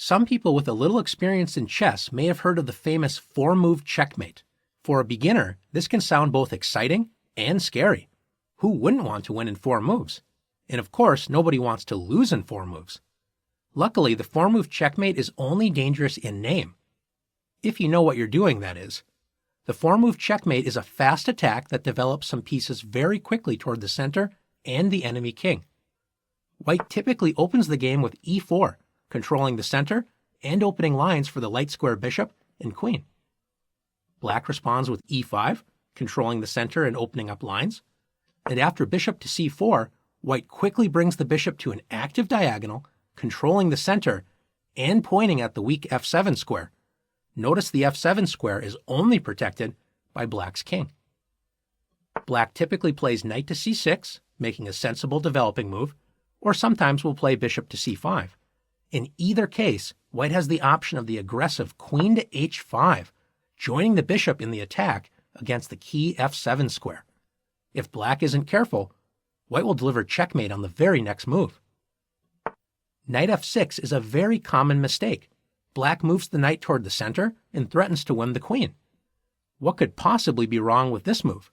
Some people with a little experience in chess may have heard of the famous 4-move checkmate. For a beginner, this can sound both exciting and scary. Who wouldn't want to win in 4 moves? And of course, nobody wants to lose in 4 moves. Luckily, the 4-move checkmate is only dangerous in name. If you know what you're doing, that is. The 4-move checkmate is a fast attack that develops some pieces very quickly toward the center and the enemy king. White typically opens the game with e4, controlling the center and opening lines for the light square bishop and queen. Black responds with e5, controlling the center and opening up lines. And after bishop to c4, White quickly brings the bishop to an active diagonal, controlling the center and pointing at the weak f7 square. Notice the f7 square is only protected by Black's king. Black typically plays knight to c6, making a sensible developing move, or sometimes will play bishop to c5. In either case, White has the option of the aggressive queen to h5, joining the bishop in the attack against the key f7 square. If Black isn't careful, White will deliver checkmate on the very next move. Knight f6 is a very common mistake. Black moves the knight toward the center and threatens to win the queen. What could possibly be wrong with this move?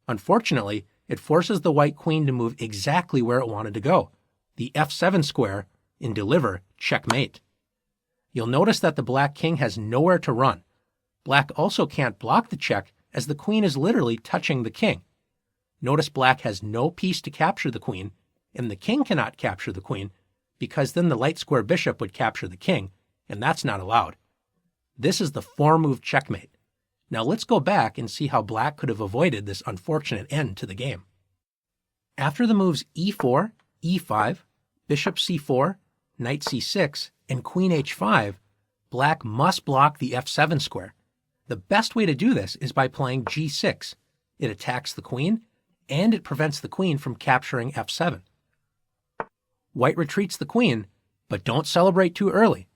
Unfortunately, it forces the white queen to move exactly where it wanted to go, the f7 square, and deliver checkmate. You'll notice that the black king has nowhere to run. Black also can't block the check as the queen is literally touching the king. Notice Black has no piece to capture the queen, and the king cannot capture the queen, because then the light square bishop would capture the king, and that's not allowed. This is the 4-move checkmate. Now let's go back and see how Black could have avoided this unfortunate end to the game. After the moves e4, e5, bishop c4, knight c6, and queen h5, Black must block the f7 square. The best way to do this is by playing g6. It attacks the queen, and it prevents the queen from capturing f7. White retreats the queen, but don't celebrate too early.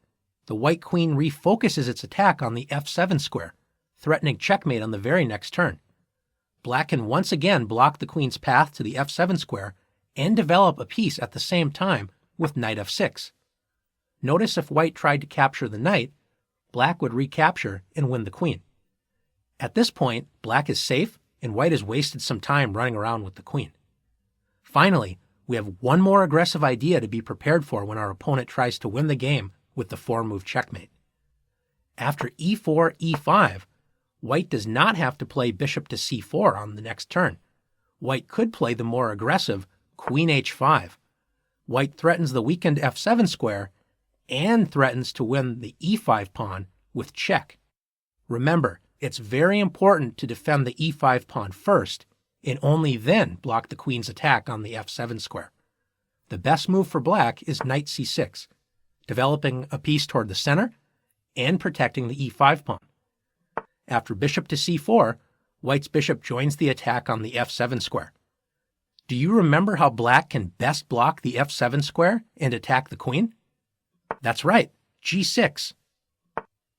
The white queen refocuses its attack on the f7 square, threatening checkmate on the very next turn. Black can once again block the queen's path to the f7 square and develop a piece at the same time with knight f6. Notice if White tried to capture the knight, Black would recapture and win the queen. At this point, Black is safe and White has wasted some time running around with the queen. Finally, we have one more aggressive idea to be prepared for when our opponent tries to win the game with the 4-move checkmate. After e4, e5, White does not have to play bishop to c4 on the next turn. White could play the more aggressive queen h5. White threatens the weakened f7 square and threatens to win the e5 pawn with check. Remember, it's very important to defend the e5 pawn first and only then block the queen's attack on the f7 square. The best move for Black is knight c6, developing a piece toward the center and protecting the e5 pawn. After bishop to c4, White's bishop joins the attack on the f7 square. Do you remember how Black can best block the f7 square and attack the queen? That's right, g6.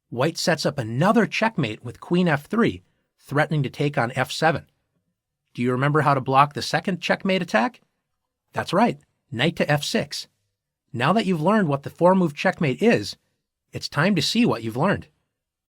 White sets up another checkmate with queen f3, threatening to take on f7. Do you remember how to block the second checkmate attack? That's right, knight to f6. Now that you've learned what the 4-move checkmate is, it's time to see what you've learned.